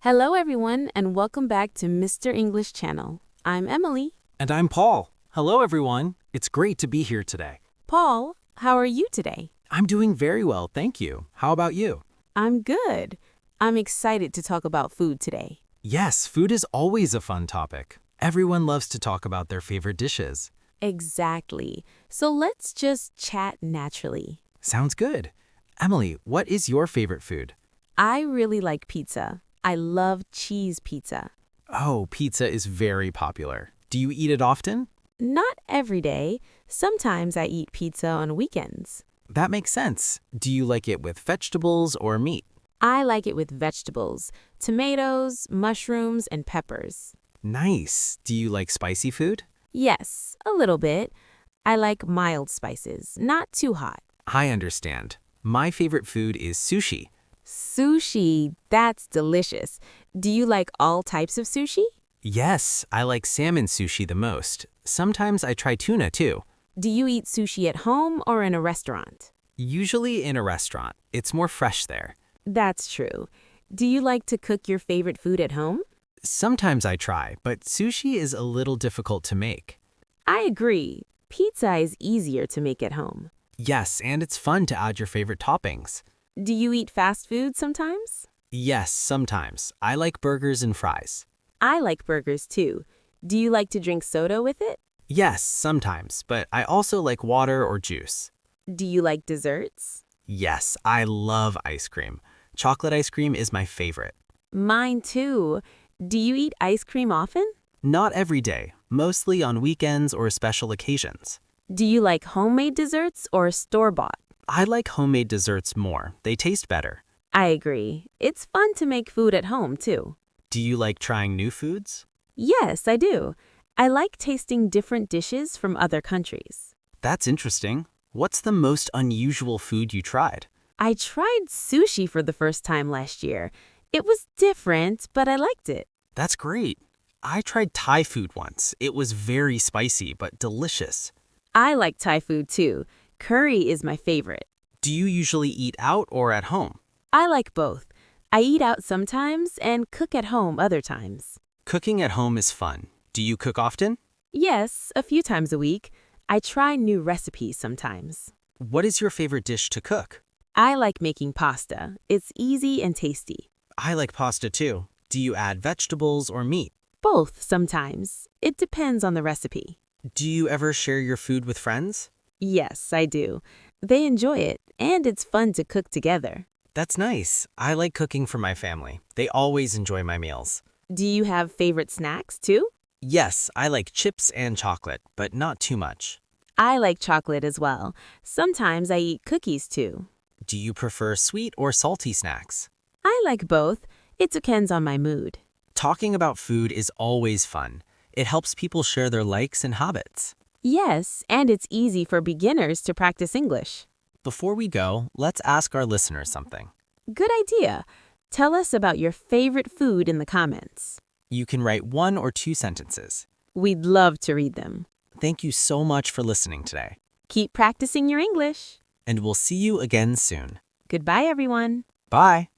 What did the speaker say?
Hello, everyone, and welcome back to Mr. English Channel. I'm Emily. And I'm Paul. Hello, everyone. It's great to be here today. Paul, how are you today? I'm doing very well, thank you. How about you? I'm good. I'm excited to talk about food today. Yes, food is always a fun topic. Everyone loves to talk about their favorite dishes. Exactly. So let's just chat naturally. Sounds good. Emily, what is your favorite food? I really like pizza. I love cheese pizza. Oh, pizza is very popular. Do you eat it often? Not every day. Sometimes I eat pizza on weekends. That makes sense. Do you like it with vegetables or meat? I like it with vegetables, tomatoes, mushrooms, and peppers. Nice. Do you like spicy food? Yes, a little bit. I like mild spices, not too hot. I understand. My favorite food is sushi. Sushi, that's delicious. Do you like all types of sushi? Yes, I like salmon sushi the most. Sometimes I try tuna too. Do you eat sushi at home or in a restaurant? Usually in a restaurant. It's more fresh there. That's true. Do you like to cook your favorite food at home? Sometimes I try, but sushi is a little difficult to make. I agree. Pizza is easier to make at home. Yes, and it's fun to add your favorite toppings. Do you eat fast food sometimes? Yes, sometimes. I like burgers and fries. I like burgers too. Do you like to drink soda with it? Yes, sometimes, but I also like water or juice. Do you like desserts? Yes, I love ice cream. Chocolate ice cream is my favorite. Mine too. Do you eat ice cream often? Not every day, mostly on weekends or special occasions. Do you like homemade desserts or store-bought? I like homemade desserts more. They taste better. I agree. It's fun to make food at home too. Do you like trying new foods? Yes, I do. I like tasting different dishes from other countries. That's interesting. What's the most unusual food you tried? I tried sushi for the first time last year. It was different, but I liked it. That's great. I tried Thai food once. It was very spicy, but delicious. I like Thai food too. Curry is my favorite. Do you usually eat out or at home? I like both. I eat out sometimes and cook at home other times. Cooking at home is fun. Do you cook often? Yes, a few times a week. I try new recipes sometimes. What is your favorite dish to cook? I like making pasta. It's easy and tasty. I like pasta too. Do you add vegetables or meat? Both sometimes. It depends on the recipe. Do you ever share your food with friends? Yes, I do. They enjoy it, and it's fun to cook together. That's nice. I like cooking for my family. They always enjoy my meals. Do you have favorite snacks too? Yes, I like chips and chocolate, but not too much. I like chocolate as well. Sometimes I eat cookies too. Do you prefer sweet or salty snacks? I like both. It depends on my mood. Talking about food is always fun. It helps people share their likes and habits. Yes, and it's easy for beginners to practice English. Before we go, let's ask our listeners something. Good idea. Tell us about your favorite food in the comments. You can write 1 or 2 sentences. We'd love to read them. Thank you so much for listening today, Keep practicing your English. and we'll see you again soon. Goodbye, everyone. Bye!